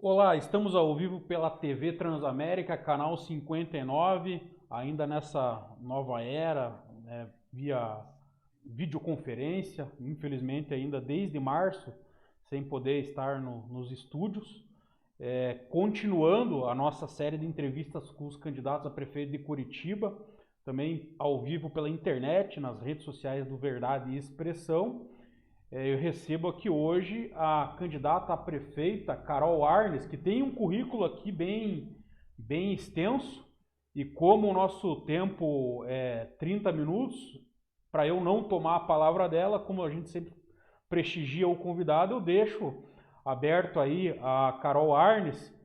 Olá, estamos ao vivo pela TV Transamérica, canal 59, ainda nessa nova era, via videoconferência, infelizmente ainda desde março, sem poder estar nos estúdios. Continuando a nossa série de entrevistas com os candidatos a prefeito de Curitiba, também ao vivo pela internet, nas redes sociais do Verdade e Expressão. Eu recebo aqui hoje a candidata a prefeita, Carol Arnes, que tem um currículo aqui bem extenso, e como o nosso tempo é 30 minutos, para eu não tomar a palavra dela, como a gente sempre prestigia o convidado, eu deixo aberto aí a Carol Arnes.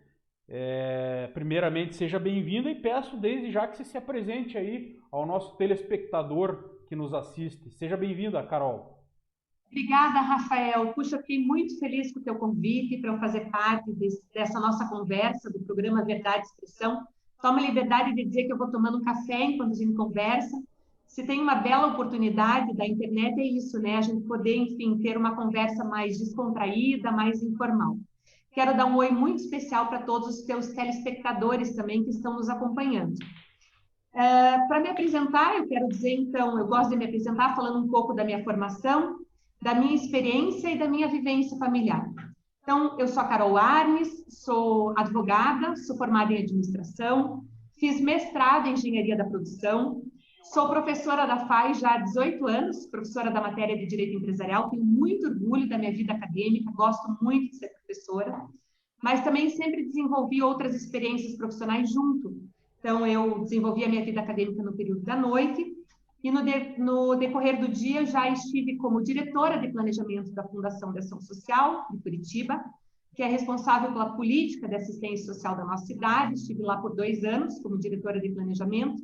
Primeiramente, seja bem-vinda e peço desde já que você se apresente aí ao nosso telespectador que nos assiste. Seja bem-vinda, Carol. Obrigada, Rafael. Puxa, eu fiquei muito feliz com o teu convite para eu fazer parte dessa nossa conversa do programa Verdade e Expressão. Toma a liberdade de dizer que eu vou tomando um café enquanto a gente conversa. Se tem uma bela oportunidade da internet, é isso, né? A gente poder, enfim, ter uma conversa mais descontraída, mais informal. Quero dar um oi muito especial para todos os teus telespectadores também que estão nos acompanhando. Para me apresentar, eu quero dizer, então, eu gosto de me apresentar falando um pouco da minha formação, da minha experiência e da minha vivência familiar. Então, eu sou a Carol Arnes, sou advogada, sou formada em administração, fiz mestrado em engenharia da produção, sou professora da FAI já há 18 anos, professora da matéria de direito empresarial, tenho muito orgulho da minha vida acadêmica, gosto muito de ser professora, mas também sempre desenvolvi outras experiências profissionais junto. Então, eu desenvolvi a minha vida acadêmica no período da noite, e no decorrer do dia já estive como diretora de planejamento da Fundação de Ação Social de Curitiba, que é responsável pela política de assistência social da nossa cidade. Estive lá por 2 anos como diretora de planejamento,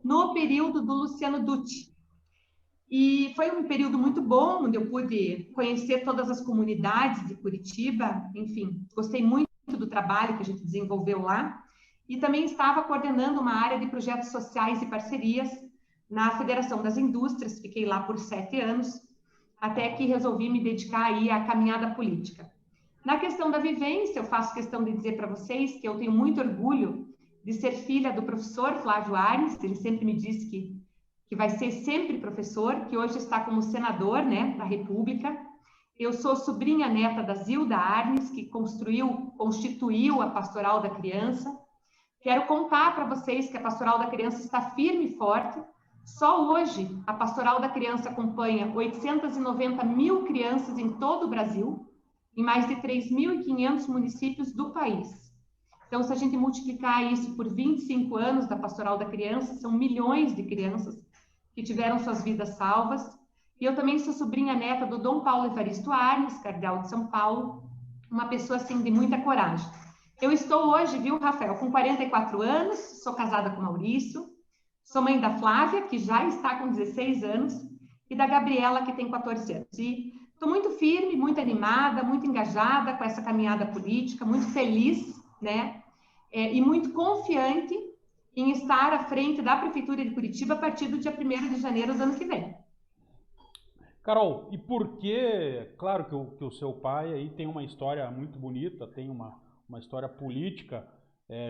no período do Luciano Dutti. E foi um período muito bom, onde eu pude conhecer todas as comunidades de Curitiba. Enfim, gostei muito do trabalho que a gente desenvolveu lá. E também estava coordenando uma área de projetos sociais e parcerias na Federação das Indústrias. Fiquei lá por 7 anos, até que resolvi me dedicar aí à caminhada política. Na questão da vivência, eu faço questão de dizer para vocês que eu tenho muito orgulho de ser filha do professor Flávio Arnes. Ele sempre me disse que vai ser sempre professor, que hoje está como senador, né, da República. Eu sou sobrinha neta da Zilda Arnes, que constituiu a Pastoral da Criança. Quero contar para vocês que a Pastoral da Criança está firme e forte. Só hoje, a Pastoral da Criança acompanha 890 mil crianças em todo o Brasil, em mais de 3.500 municípios do país. Então, se a gente multiplicar isso por 25 anos da Pastoral da Criança, são milhões de crianças que tiveram suas vidas salvas. E eu também sou sobrinha neta do Dom Paulo Evaristo Arnes, cardeal de São Paulo, uma pessoa, assim, de muita coragem. Eu estou hoje, viu, Rafael, com 44 anos, sou casada com Maurício, sou mãe da Flávia, que já está com 16 anos, e da Gabriela, que tem 14 anos. E estou muito firme, muito animada, muito engajada com essa caminhada política, muito feliz, né? E muito confiante em estar à frente da Prefeitura de Curitiba a partir do dia 1º de janeiro do ano que vem. Carol, e por que, claro que o seu pai aí tem uma história muito bonita, tem uma história política,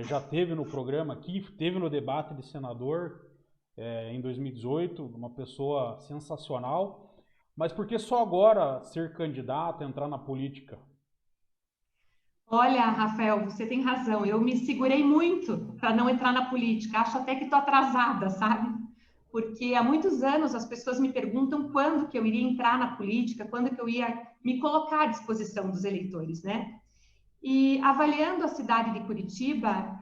já teve no programa aqui, teve no debate de senador em 2018, uma pessoa sensacional, mas por que só agora ser candidato, entrar na política? Olha, Rafael, você tem razão. Eu me segurei muito para não entrar na política. Acho até que estou atrasada, sabe? Porque há muitos anos as pessoas me perguntam quando que eu iria entrar na política, quando que eu ia me colocar à disposição dos eleitores, né? E avaliando a cidade de Curitiba,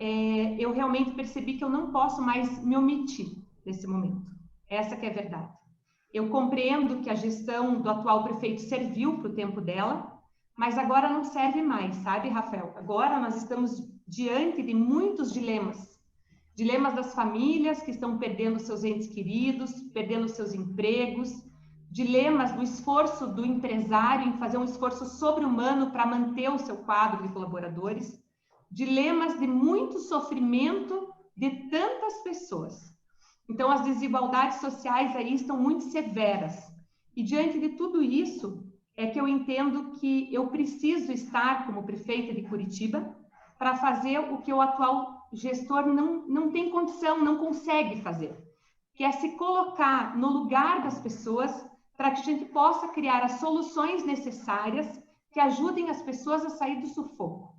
eu realmente percebi que eu não posso mais me omitir nesse momento. Essa que é a verdade. Eu compreendo que a gestão do atual prefeito serviu para o tempo dela, mas agora não serve mais, sabe, Rafael? Agora nós estamos diante de muitos dilemas. Dilemas das famílias que estão perdendo seus entes queridos, perdendo seus empregos, dilemas do esforço do empresário em fazer um esforço sobre-humano para manter o seu quadro de colaboradores, dilemas de muito sofrimento de tantas pessoas. Então, as desigualdades sociais aí estão muito severas. E diante de tudo isso, é que eu entendo que eu preciso estar como prefeita de Curitiba, para fazer o que o atual gestor não tem condição, não consegue fazer, que é se colocar no lugar das pessoas para que a gente possa criar as soluções necessárias que ajudem as pessoas a sair do sufoco.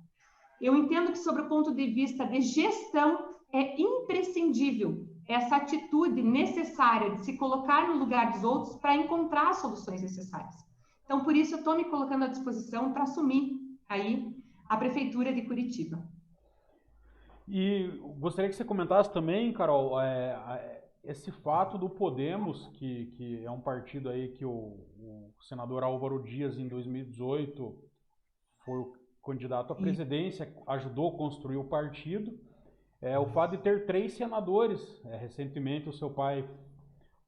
Eu entendo que, sobre o ponto de vista de gestão, é imprescindível essa atitude necessária de se colocar no lugar dos outros para encontrar as soluções necessárias. Então, por isso, eu estou me colocando à disposição para assumir aí a Prefeitura de Curitiba. E gostaria que você comentasse também, Carol, esse fato do Podemos, que é um partido aí que o senador Álvaro Dias, em 2018, foi o candidato à presidência, ajudou a construir o partido. O fato de ter 3 senadores. Recentemente, o seu pai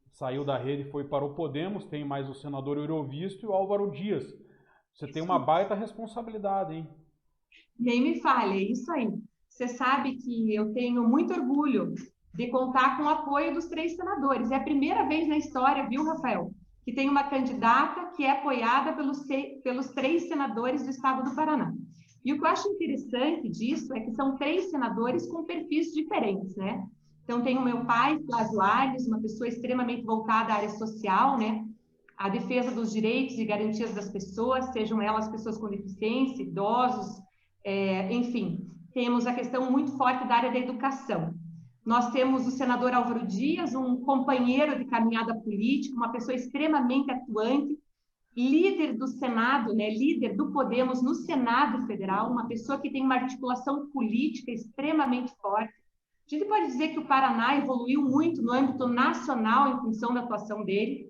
saiu da rede e foi para o Podemos, tem mais o senador Eurovisto e o Álvaro Dias. Você tem uma baita responsabilidade, hein? Nem me fale, é isso aí. Você sabe que eu tenho muito orgulho de contar com o apoio dos 3 senadores. É a primeira vez na história, viu, Rafael, que tem uma candidata que é apoiada pelos 3 senadores do estado do Paraná. E o que eu acho interessante disso é que são 3 senadores com perfis diferentes, né? Então, tem o meu pai, Flávio Arnes, uma pessoa extremamente voltada à área social, né? A defesa dos direitos e garantias das pessoas, sejam elas pessoas com deficiência, idosos, enfim. Temos a questão muito forte da área da educação. Nós temos o senador Álvaro Dias, um companheiro de caminhada política, uma pessoa extremamente atuante, líder do Senado, né, líder do Podemos no Senado Federal, uma pessoa que tem uma articulação política extremamente forte. A gente pode dizer que o Paraná evoluiu muito no âmbito nacional em função da atuação dele.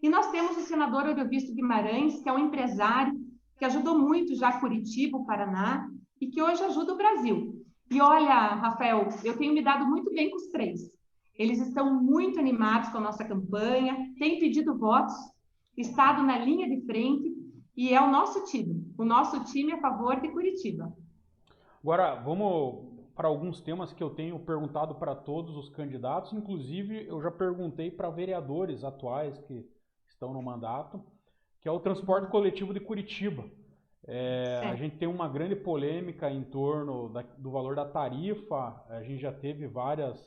E nós temos o senador Eurovisto Guimarães, que é um empresário que ajudou muito já Curitiba, o Paraná, e que hoje ajuda o Brasil. E olha, Rafael, eu tenho me dado muito bem com os 3. Eles estão muito animados com a nossa campanha, têm pedido votos, estado na linha de frente, e é o nosso time a favor de Curitiba. Agora, vamos para alguns temas que eu tenho perguntado para todos os candidatos, inclusive eu já perguntei para vereadores atuais que estão no mandato, que é o transporte coletivo de Curitiba. A gente tem uma grande polêmica em torno do valor da tarifa, a gente já teve várias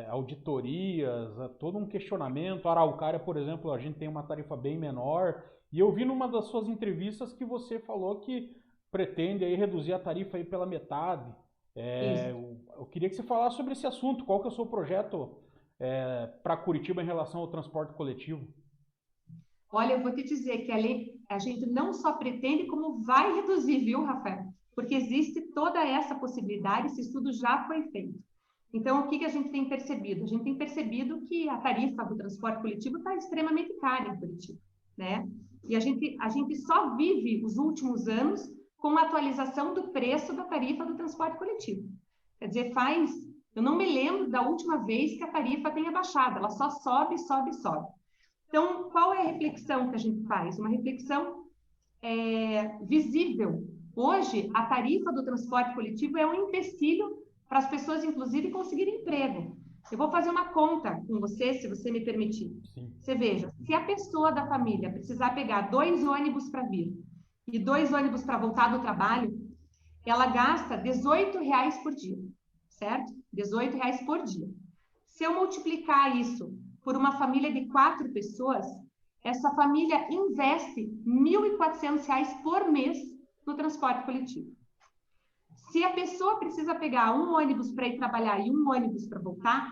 auditorias, todo um questionamento. A Araucária, por exemplo, a gente tem uma tarifa bem menor, e eu vi numa das suas entrevistas que você falou que pretende aí reduzir a tarifa aí pela metade. Eu queria que você falasse sobre esse assunto. Qual que é o seu projeto para Curitiba em relação ao transporte coletivo? Olha, eu vou te dizer que a gente não só pretende, como vai reduzir, viu, Rafael? Porque existe toda essa possibilidade, esse estudo já foi feito. Então, o que a gente tem percebido? A gente tem percebido que a tarifa do transporte coletivo está extremamente cara em Curitiba, né? E a gente só vive os últimos anos com a atualização do preço da tarifa do transporte coletivo. Quer dizer, eu não me lembro da última vez que a tarifa tenha baixado, ela só sobe, sobe, sobe. Então, qual é a reflexão que a gente faz? Uma reflexão visível. Hoje, a tarifa do transporte coletivo é um empecilho para as pessoas, inclusive, conseguirem emprego. Eu vou fazer uma conta com você, se você me permitir. Sim. Você veja, se a pessoa da família precisar pegar 2 ônibus para vir e 2 ônibus para voltar do trabalho, ela gasta R$18 por dia, certo? R$18 por dia. Se eu multiplicar isso por uma família de 4 pessoas, essa família investe R$1.400 por mês no transporte coletivo. Se a pessoa precisa pegar um ônibus para ir trabalhar e um ônibus para voltar,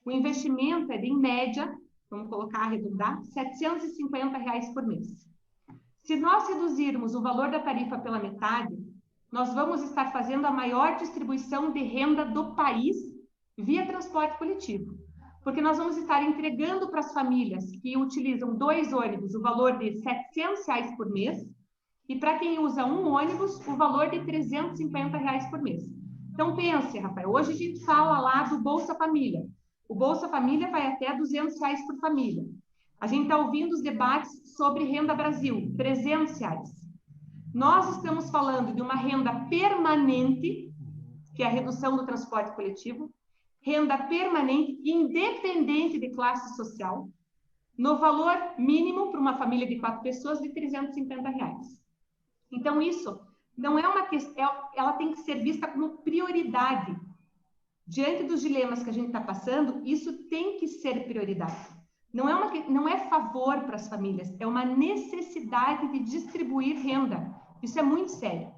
o investimento é de, em média, vamos colocar, arredondar, R$750 por mês. Se nós reduzirmos o valor da tarifa pela metade, nós vamos estar fazendo a maior distribuição de renda do país via transporte coletivo. Porque nós vamos estar entregando para as famílias que utilizam 2 ônibus o valor de R$700 por mês, e para quem usa um ônibus, o valor de R$350 por mês. Então, pense, Rafael, hoje a gente fala lá do Bolsa Família. O Bolsa Família vai até R$200 por família. A gente está ouvindo os debates sobre Renda Brasil, R$300. Nós estamos falando de uma renda permanente, que é a redução do transporte coletivo, renda permanente, independente de classe social, no valor mínimo para uma família de 4 pessoas de R$350. Então, isso não é uma questão, ela tem que ser vista como prioridade. Diante dos dilemas que a gente está passando, isso tem que ser prioridade. Não é favor para as famílias, é uma necessidade de distribuir renda. Isso é muito sério.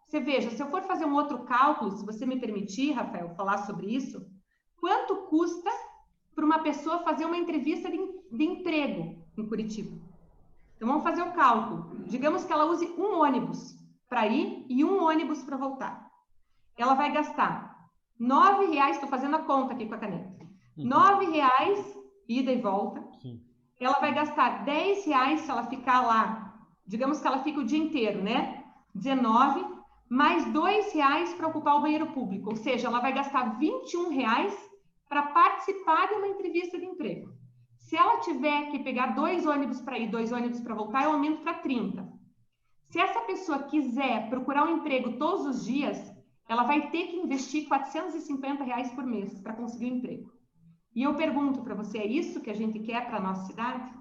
Você veja, se eu for fazer um outro cálculo, se você me permitir, Rafael, falar sobre isso, quanto custa para uma pessoa fazer uma entrevista de emprego em Curitiba? Então, vamos fazer o cálculo. Digamos que ela use um ônibus para ir e um ônibus para voltar. Ela vai gastar R$9, estou fazendo a conta aqui com a caneta, R$9, ida e volta. Sim. Ela vai gastar R$10 se ela ficar lá, digamos que ela fica o dia inteiro, né? 19, mais R$2 para ocupar o banheiro público, ou seja, ela vai gastar R$21 para participar de uma entrevista de emprego. Se ela tiver que pegar 2 ônibus para ir, 2 ônibus para voltar, eu aumento para 30. Se essa pessoa quiser procurar um emprego todos os dias, ela vai ter que investir R$450 por mês para conseguir um emprego. E eu pergunto para você, é isso que a gente quer para a nossa cidade?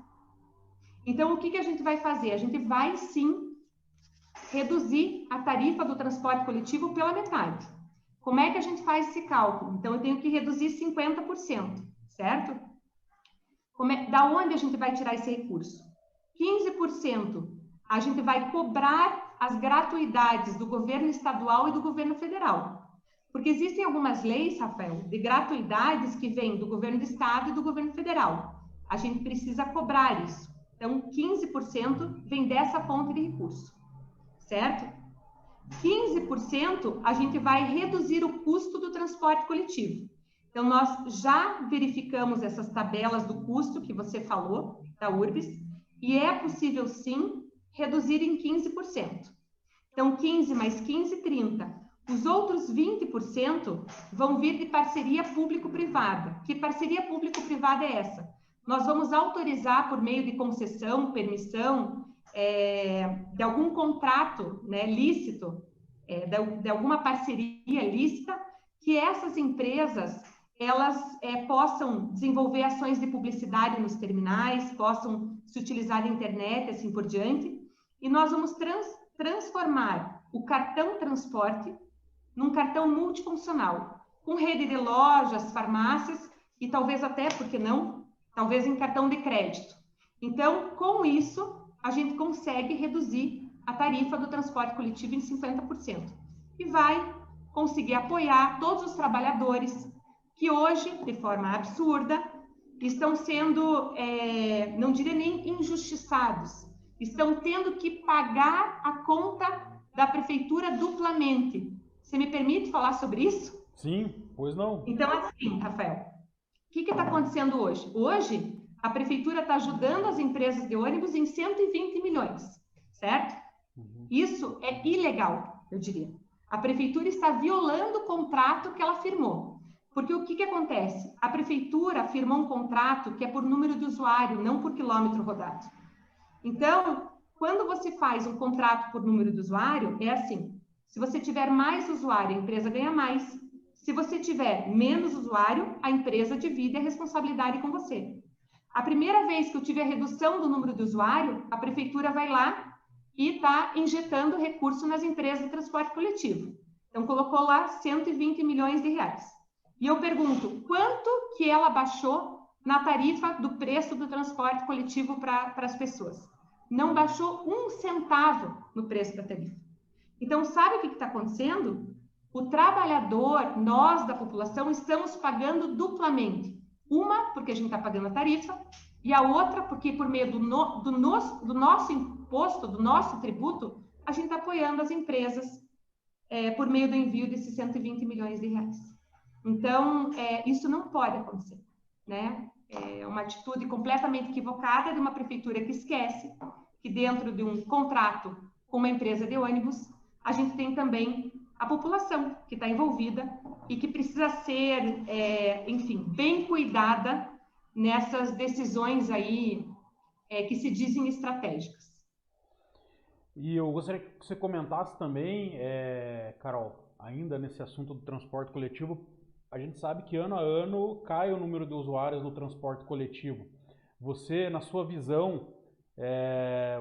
Então, o que a gente vai fazer? A gente vai, sim, reduzir a tarifa do transporte coletivo pela metade. Como é que a gente faz esse cálculo? Então, eu tenho que reduzir 50%, certo? Da onde a gente vai tirar esse recurso? 15% a gente vai cobrar as gratuidades do governo estadual e do governo federal. Porque existem algumas leis, Rafael, de gratuidades que vêm do governo do estado e do governo federal. A gente precisa cobrar isso. Então, 15% vem dessa fonte de recurso, certo? 15% a gente vai reduzir o custo do transporte coletivo. Então, nós já verificamos essas tabelas do custo que você falou, da Urbis, e é possível, sim, reduzir em 15%. Então, 15 mais 15, 30. Os outros 20% vão vir de parceria público-privada. Que parceria público-privada é essa? Nós vamos autorizar, por meio de concessão, permissão, de algum contrato, né, lícito, de alguma parceria lícita, que essas empresas elas possam desenvolver ações de publicidade nos terminais, possam se utilizar a internet, assim por diante, e nós vamos transformar o cartão transporte num cartão multifuncional, com rede de lojas, farmácias e talvez até, por que não, talvez em cartão de crédito. Então, com isso, a gente consegue reduzir a tarifa do transporte coletivo em 50% e vai conseguir apoiar todos os trabalhadores que hoje, de forma absurda, estão sendo, não diria nem injustiçados, estão tendo que pagar a conta da prefeitura duplamente. Você me permite falar sobre isso? Sim, pois não. Então, assim, Rafael, o que está acontecendo hoje? Hoje, a prefeitura está ajudando as empresas de ônibus em 120 milhões, certo? Isso é ilegal, eu diria. A prefeitura está violando o contrato que ela firmou. Porque o que acontece? A prefeitura firmou um contrato que é por número de usuário, não por quilômetro rodado. Então, quando você faz um contrato por número de usuário, é assim, se você tiver mais usuário, a empresa ganha mais. Se você tiver menos usuário, a empresa divide a responsabilidade com você. A primeira vez que eu tive a redução do número de usuário, a prefeitura vai lá e está injetando recurso nas empresas de transporte coletivo. Então, colocou lá 120 milhões de reais. E eu pergunto, quanto que ela baixou na tarifa do preço do transporte coletivo para as pessoas? Não baixou 1 centavo no preço da tarifa. Então, sabe o que está acontecendo? O trabalhador, nós da população, estamos pagando duplamente. Uma, porque a gente está pagando a tarifa, e a outra, porque por meio do nosso imposto, do nosso tributo, a gente está apoiando as empresas por meio do envio desses 120 milhões de reais. Então, isso não pode acontecer, né? É uma atitude completamente equivocada de uma prefeitura que esquece que dentro de um contrato com uma empresa de ônibus, a gente tem também a população que está envolvida e que precisa ser, enfim, bem cuidada nessas decisões aí que se dizem estratégicas. E eu gostaria que você comentasse também, Carol, ainda nesse assunto do transporte coletivo, a gente sabe que ano a ano cai o número de usuários no transporte coletivo. Você, na sua visão,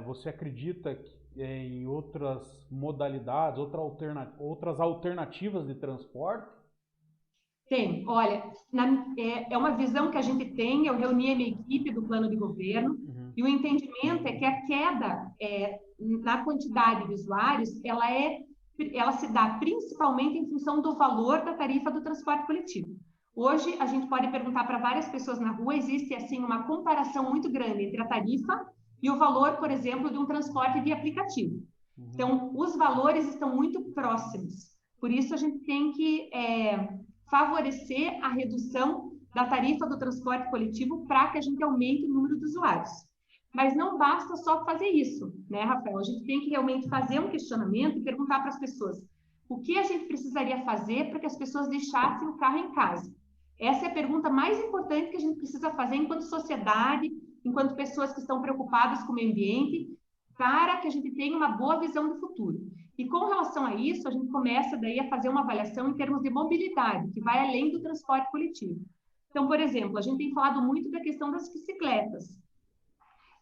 você acredita em outras modalidades, outras alternativas de transporte? Tem. Olha, é uma visão que a gente tem. Eu reuni a minha equipe do plano de governo e o entendimento é que a queda na quantidade de usuários, ela se dá principalmente em função do valor da tarifa do transporte coletivo. Hoje, a gente pode perguntar para várias pessoas na rua, existe, assim, uma comparação muito grande entre a tarifa e o valor, por exemplo, de um transporte via aplicativo. Então, os valores estão muito próximos. Por isso, a gente tem que favorecer a redução da tarifa do transporte coletivo para que a gente aumente o número de usuários. Mas não basta só fazer isso, né, Rafael? A gente tem que realmente fazer um questionamento e perguntar para as pessoas o que a gente precisaria fazer para que as pessoas deixassem o carro em casa. Essa é a pergunta mais importante que a gente precisa fazer enquanto sociedade, enquanto pessoas que estão preocupadas com o meio ambiente, para que a gente tenha uma boa visão do futuro. E com relação a isso, a gente começa daí a fazer uma avaliação em termos de mobilidade, que vai além do transporte coletivo. Então, por exemplo, a gente tem falado muito da questão das bicicletas.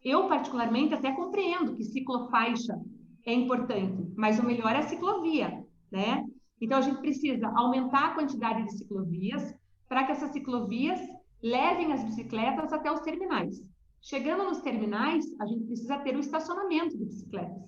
Eu, particularmente, até compreendo que ciclofaixa é importante, mas o melhor é a ciclovia, né? Então, a gente precisa aumentar a quantidade de ciclovias para que essas ciclovias levem as bicicletas até os terminais. Chegando nos terminais, a gente precisa ter o estacionamento de bicicletas.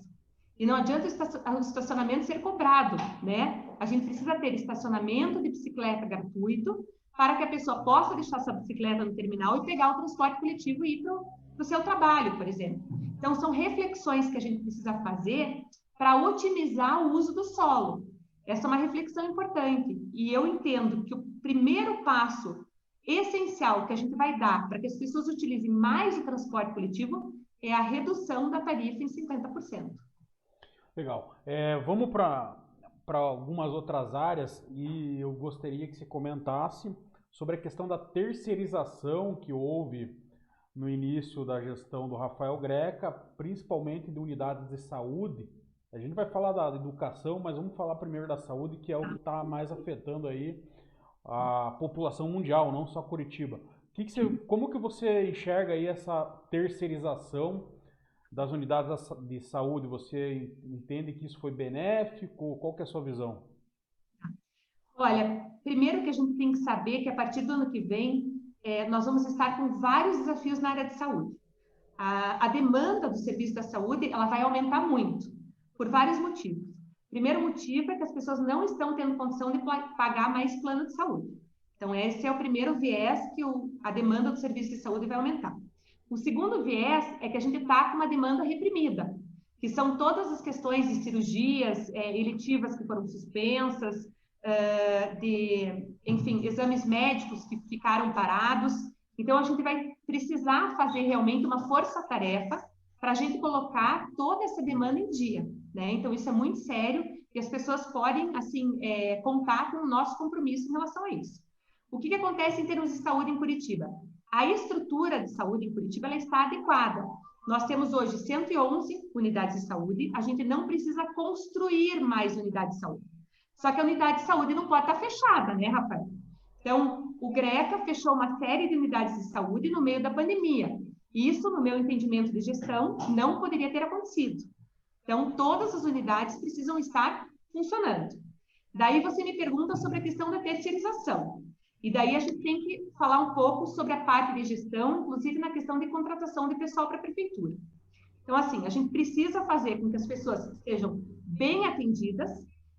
E não adianta o estacionamento ser cobrado, né? A gente precisa ter estacionamento de bicicleta gratuito para que a pessoa possa deixar sua bicicleta no terminal e pegar o transporte coletivo e ir para o seu trabalho, por exemplo. Então, são reflexões que a gente precisa fazer para otimizar o uso do solo. Essa é uma reflexão importante. E eu entendo que o primeiro passo essencial que a gente vai dar para que as pessoas utilizem mais o transporte coletivo é a redução da tarifa em 50%. Legal. Vamos para algumas outras áreas e eu gostaria que você comentasse sobre a questão da terceirização que houve no início da gestão do Rafael Greca, principalmente de unidades de saúde. A gente vai falar da educação, mas vamos falar primeiro da saúde, que é o que está mais afetando aí a população mundial, não só Curitiba. Como que você enxerga aí essa terceirização das unidades de saúde? Você entende que isso foi benéfico? Qual que é a sua visão? Olha, primeiro que a gente tem que saber que a partir do ano que vem, nós vamos estar com vários desafios na área de saúde. A demanda do serviço da saúde, ela vai aumentar muito, por vários motivos. Primeiro motivo é que as pessoas não estão tendo condição de pagar mais plano de saúde. Então, esse é o primeiro viés que a demanda do serviço de saúde vai aumentar. O segundo viés é que a gente está com uma demanda reprimida, que são todas as questões de cirurgias eletivas que foram suspensas, enfim, exames médicos que ficaram parados. Então, a gente vai precisar fazer realmente uma força-tarefa para a gente colocar toda essa demanda em dia, né? Então, isso é muito sério e as pessoas podem, assim, contar com o nosso compromisso em relação a isso. O que acontece em termos de saúde em Curitiba? A estrutura de saúde em Curitiba ela está adequada. Nós temos hoje 111 unidades de saúde, a gente não precisa construir mais unidades de saúde. Só que a unidade de saúde não pode estar fechada, né, Rafael? Então, o Greca fechou uma série de unidades de saúde no meio da pandemia. Isso, no meu entendimento de gestão, não poderia ter acontecido. Então, todas as unidades precisam estar funcionando. Daí você me pergunta sobre a questão da terceirização. E daí a gente tem que falar um pouco sobre a parte de gestão, inclusive na questão de contratação de pessoal para a prefeitura. Então, assim, a gente precisa fazer com que as pessoas sejam bem atendidas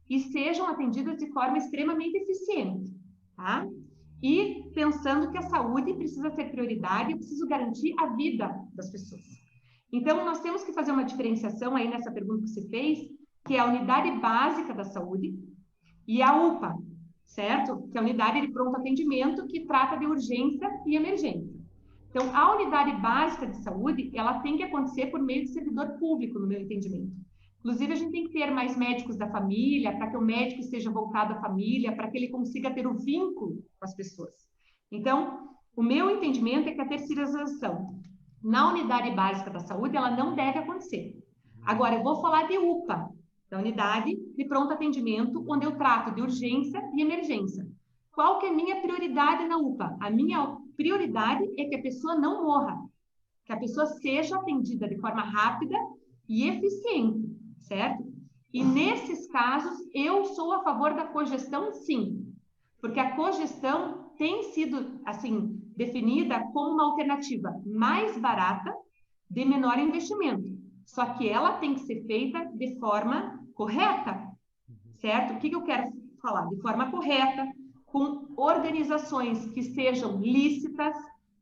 e sejam atendidas de forma extremamente eficiente, tá? E pensando que a saúde precisa ser prioridade, eu preciso garantir a vida das pessoas. Então, nós temos que fazer uma diferenciação aí nessa pergunta que você fez, que é a unidade básica da saúde e a UPA, certo? Que é a unidade de pronto atendimento que trata de urgência e emergência. Então, a unidade básica de saúde, ela tem que acontecer por meio de servidor público, no meu entendimento. Inclusive, a gente tem que ter mais médicos da família, para que o médico esteja voltado à família, para que ele consiga ter o vínculo com as pessoas. Então, o meu entendimento é que a terceirização na unidade básica da saúde, ela não deve acontecer. Agora, eu vou falar de UPA, da unidade de pronto atendimento, onde eu trato de urgência e emergência. Qual que é a minha prioridade na UPA? A minha prioridade é que a pessoa não morra, que a pessoa seja atendida de forma rápida e eficiente. certo? E nesses casos, eu sou a favor da cogestão, sim, porque a cogestão tem sido, assim, definida como uma alternativa mais barata, de menor investimento. Só que ela tem que ser feita de forma correta, certo? O que eu quero falar? De forma correta, com organizações que sejam lícitas,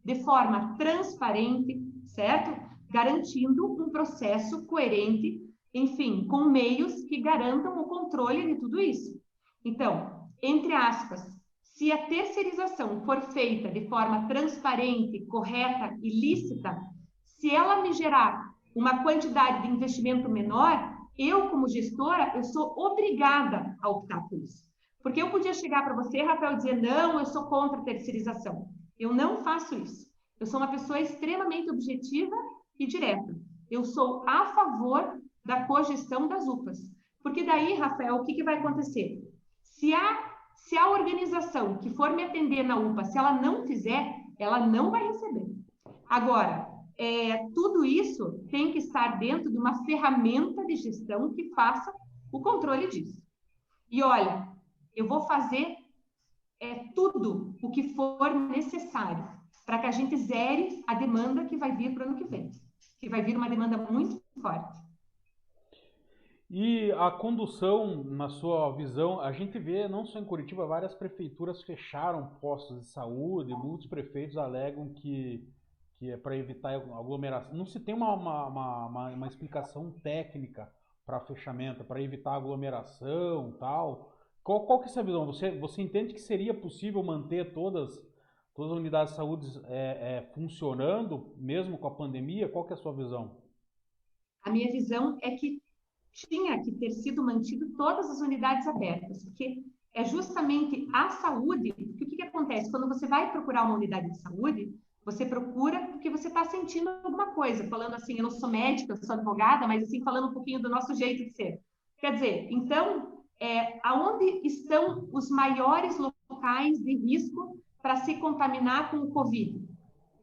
de forma transparente, certo? Garantindo um processo coerente, enfim, com meios que garantam o controle de tudo isso. Então, entre aspas, se a terceirização for feita de forma transparente, correta e lícita, se ela me gerar uma quantidade de investimento menor, eu, como gestora, eu sou obrigada a optar por isso. Porque eu podia chegar para você, Rafael, e dizer, não, eu sou contra a terceirização. Eu não faço isso. Eu sou uma pessoa extremamente objetiva e direta. Eu sou a favor da cogestão das UPAs. Porque daí, Rafael, o que vai acontecer? Se a organização que for me atender na UPA, se ela não fizer, ela não vai receber. Agora, tudo isso tem que estar dentro de uma ferramenta de gestão que faça o controle disso. E olha, eu vou fazer tudo o que for necessário para que a gente zere a demanda que vai vir para o ano que vem, que vai vir uma demanda muito forte. E a condução, na sua visão, a gente vê, não só em Curitiba, várias prefeituras fecharam postos de saúde, muitos prefeitos alegam que é para evitar aglomeração. Não se tem uma explicação técnica para fechamento, para evitar aglomeração e tal. Qual que é essa visão? Você entende que seria possível manter todas as unidades de saúde funcionando, mesmo com a pandemia? Qual que é a sua visão? A minha visão é que tinha que ter sido mantido todas as unidades abertas, porque é justamente a saúde, porque o que acontece? Quando você vai procurar uma unidade de saúde, você procura porque você está sentindo alguma coisa, falando assim, eu não sou médica, eu sou advogada, mas assim, falando um pouquinho do nosso jeito de ser. Quer dizer, então, aonde estão os maiores locais de risco para se contaminar com o Covid?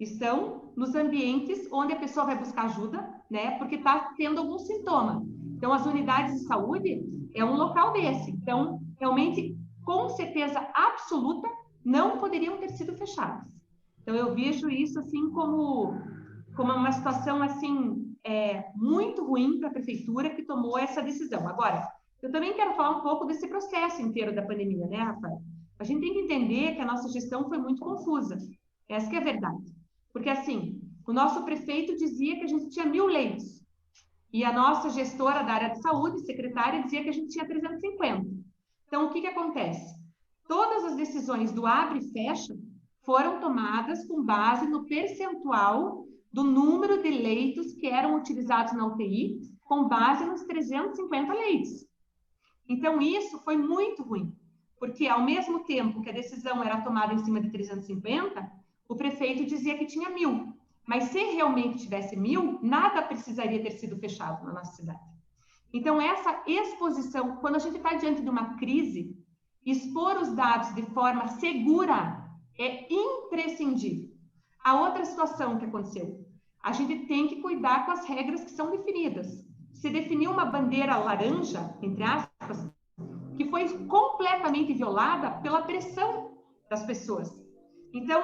Estão nos ambientes onde a pessoa vai buscar ajuda, né? Porque está tendo algum sintoma. Então, as unidades de saúde é um local desse. Então, realmente, com certeza absoluta, não poderiam ter sido fechadas. Então, eu vejo isso assim como uma situação assim muito ruim para a prefeitura que tomou essa decisão. Agora, eu também quero falar um pouco desse processo inteiro da pandemia, né, Rafael? A gente tem que entender que a nossa gestão foi muito confusa. Essa que é a verdade. Porque, assim, o nosso prefeito dizia que a gente tinha 1.000 leitos. E a nossa gestora da área de saúde, secretária, dizia que a gente tinha 350. Então, o que acontece? Todas as decisões do abre e fecha foram tomadas com base no percentual do número de leitos que eram utilizados na UTI, com base nos 350 leitos. Então, isso foi muito ruim, porque ao mesmo tempo que a decisão era tomada em cima de 350, o prefeito dizia que tinha 1.000. Mas se realmente tivesse 1.000, nada precisaria ter sido fechado na nossa cidade. Então, essa exposição, quando a gente está diante de uma crise, expor os dados de forma segura é imprescindível. A outra situação que aconteceu, a gente tem que cuidar com as regras que são definidas. Se definiu uma bandeira laranja, entre aspas, que foi completamente violada pela pressão das pessoas. Então,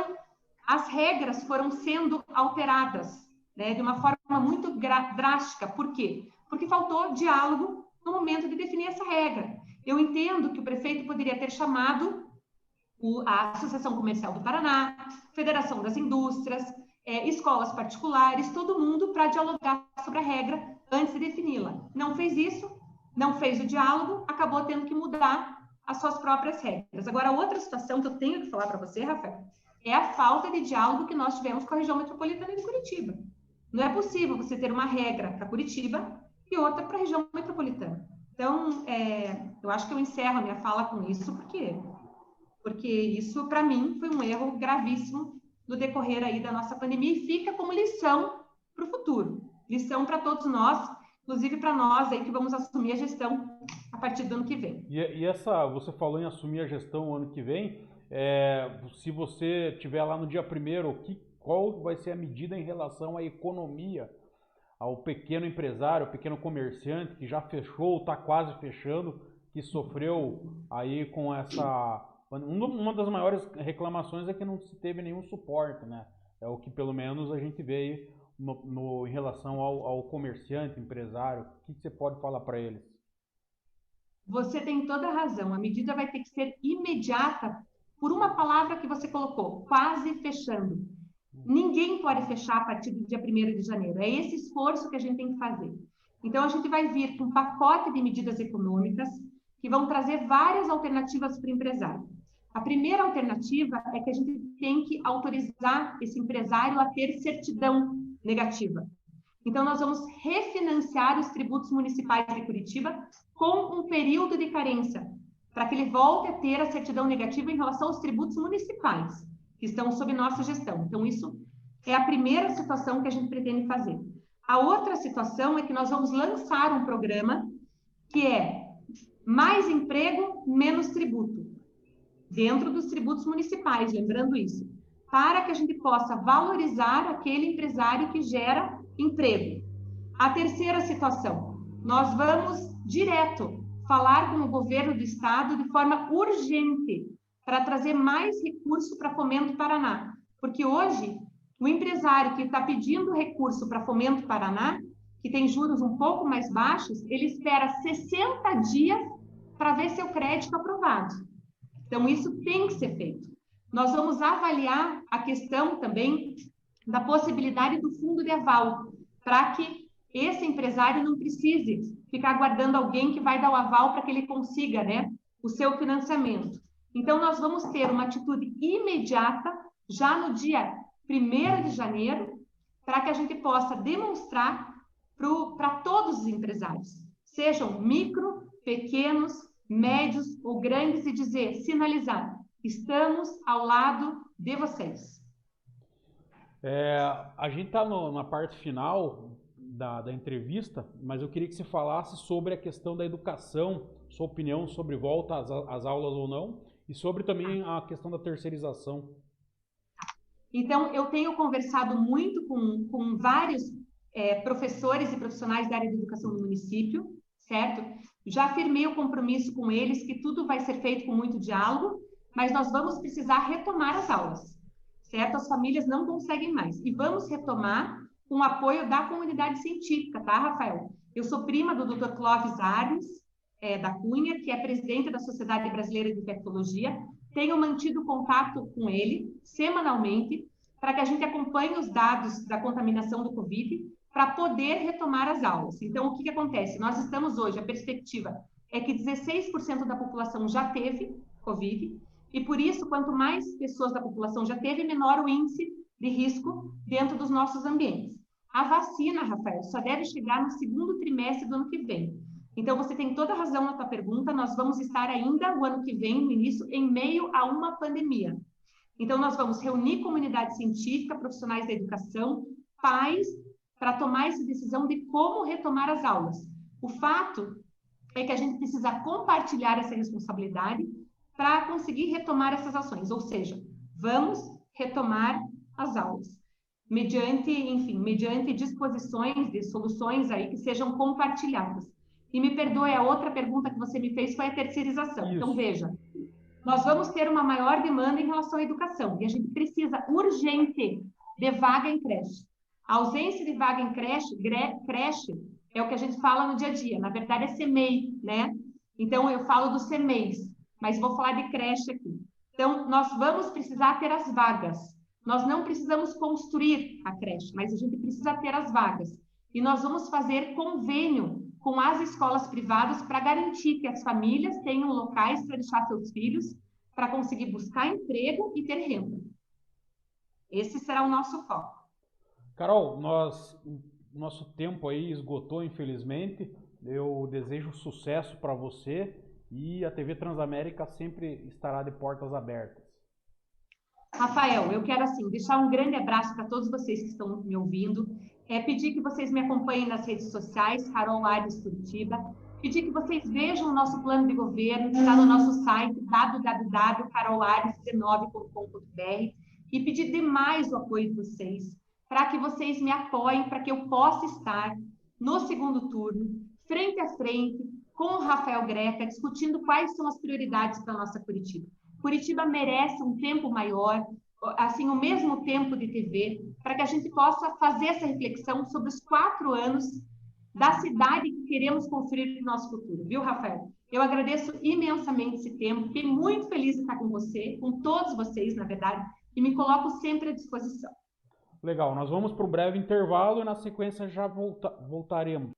as regras foram sendo alteradas, né, de uma forma muito drástica. Por quê? Porque faltou diálogo no momento de definir essa regra. Eu entendo que o prefeito poderia ter chamado a Associação Comercial do Paraná, Federação das Indústrias, escolas particulares, todo mundo para dialogar sobre a regra antes de defini-la. Não fez isso, não fez o diálogo, acabou tendo que mudar as suas próprias regras. Agora, outra situação que eu tenho que falar para você, Rafael, é a falta de diálogo que nós tivemos com a região metropolitana de Curitiba. Não é possível você ter uma regra para Curitiba e outra para a região metropolitana. Então, eu acho que eu encerro a minha fala com isso, porque isso, para mim, foi um erro gravíssimo no decorrer aí da nossa pandemia e fica como lição para o futuro. Lição para todos nós, inclusive para nós aí que vamos assumir a gestão a partir do ano que vem. E você falou em assumir a gestão no ano que vem, se você estiver lá no dia 1º, qual vai ser a medida em relação à economia ao pequeno empresário, ao pequeno comerciante que já fechou, está quase fechando, que sofreu aí com essa... Uma das maiores reclamações é que não se teve nenhum suporte, né? É o que pelo menos a gente vê aí em relação ao comerciante, empresário. O que você pode falar para eles? Você tem toda a razão. A medida vai ter que ser imediata por uma palavra que você colocou, quase fechando. Ninguém pode fechar a partir do dia 1º de janeiro. É esse esforço que a gente tem que fazer. Então, a gente vai vir com um pacote de medidas econômicas que vão trazer várias alternativas para o empresário. A primeira alternativa é que a gente tem que autorizar esse empresário a ter certidão negativa. Então, nós vamos refinanciar os tributos municipais de Curitiba com um período de carência, para que ele volte a ter a certidão negativa em relação aos tributos municipais, que estão sob nossa gestão. Então, isso é a primeira situação que a gente pretende fazer. A outra situação é que nós vamos lançar um programa que é mais emprego, menos tributo, dentro dos tributos municipais, lembrando isso, para que a gente possa valorizar aquele empresário que gera emprego. A terceira situação, nós vamos direto falar com o governo do estado de forma urgente para trazer mais recurso para Fomento Paraná, porque hoje o empresário que está pedindo recurso para Fomento Paraná, que tem juros um pouco mais baixos, ele espera 60 dias para ver seu crédito aprovado. Então, isso tem que ser feito. Nós vamos avaliar a questão também da possibilidade do fundo de aval, para que esse empresário não precise ficar aguardando alguém que vai dar o aval para que ele consiga, né, o seu financiamento. Então, nós vamos ter uma atitude imediata, já no dia 1º de janeiro, para que a gente possa demonstrar para todos os empresários, sejam micro, pequenos, médios ou grandes, e dizer, sinalizar, estamos ao lado de vocês. A gente está na parte final da entrevista, mas eu queria que você falasse sobre a questão da educação, sua opinião sobre volta às aulas ou não, e sobre também a questão da terceirização. Então, eu tenho conversado muito com vários professores e profissionais da área de educação do município, certo? Já firmei o compromisso com eles que tudo vai ser feito com muito diálogo, mas nós vamos precisar retomar as aulas, certo? As famílias não conseguem mais. E vamos retomar com o apoio da comunidade científica, tá, Rafael? Eu sou prima do Dr. Clóvis Arnes, da Cunha, que é presidente da Sociedade Brasileira de Infectologia. Tenho mantido contato com ele semanalmente para que a gente acompanhe os dados da contaminação do Covid para poder retomar as aulas. Então, o que acontece? Nós estamos hoje, a perspectiva é que 16% da população já teve Covid, e por isso, quanto mais pessoas da população já teve, menor o índice de risco dentro dos nossos ambientes. A vacina, Rafael, só deve chegar no 2º trimestre do ano que vem. Então, você tem toda a razão na tua pergunta, nós vamos estar ainda o ano que vem, no início, em meio a uma pandemia. Então, nós vamos reunir comunidade científica, profissionais da educação, pais, para tomar essa decisão de como retomar as aulas. O fato é que a gente precisa compartilhar essa responsabilidade para conseguir retomar essas ações, ou seja, vamos retomar as aulas, mediante disposições de soluções aí que sejam compartilhadas. E me perdoe, a outra pergunta que você me fez foi a terceirização. Isso. Então, veja, nós vamos ter uma maior demanda em relação à educação, e a gente precisa urgente de vaga em creche. A ausência de vaga em creche é o que a gente fala no dia a dia, na verdade é CMEI, né? Então, eu falo do CMEIs, mas vou falar de creche aqui. Então, nós vamos precisar ter as vagas. Nós não precisamos construir a creche, mas a gente precisa ter as vagas. E nós vamos fazer convênio com as escolas privadas para garantir que as famílias tenham locais para deixar seus filhos, para conseguir buscar emprego e ter renda. Esse será o nosso foco. Carol, nosso tempo aí esgotou, infelizmente. Eu desejo sucesso para você e a TV Transamérica sempre estará de portas abertas. Rafael, eu quero assim deixar um grande abraço para todos vocês que estão me ouvindo. Pedir que vocês me acompanhem nas redes sociais, Carol Aires Curitiba. Pedir que vocês vejam o nosso plano de governo, que está no nosso site, www.carolares19.com.br. E pedir demais o apoio de vocês. para que vocês me apoiem, para que eu possa estar no segundo turno, frente a frente, com o Rafael Greca, discutindo quais são as prioridades para a nossa Curitiba. Curitiba merece um tempo maior, assim, o mesmo tempo de TV, para que a gente possa fazer essa reflexão sobre os 4 anos da cidade que queremos construir no nosso futuro, viu, Rafael? Eu agradeço imensamente esse tempo, fiquei muito feliz de estar com você, com todos vocês, na verdade, e me coloco sempre à disposição. Legal, nós vamos para um breve intervalo e na sequência já voltaremos.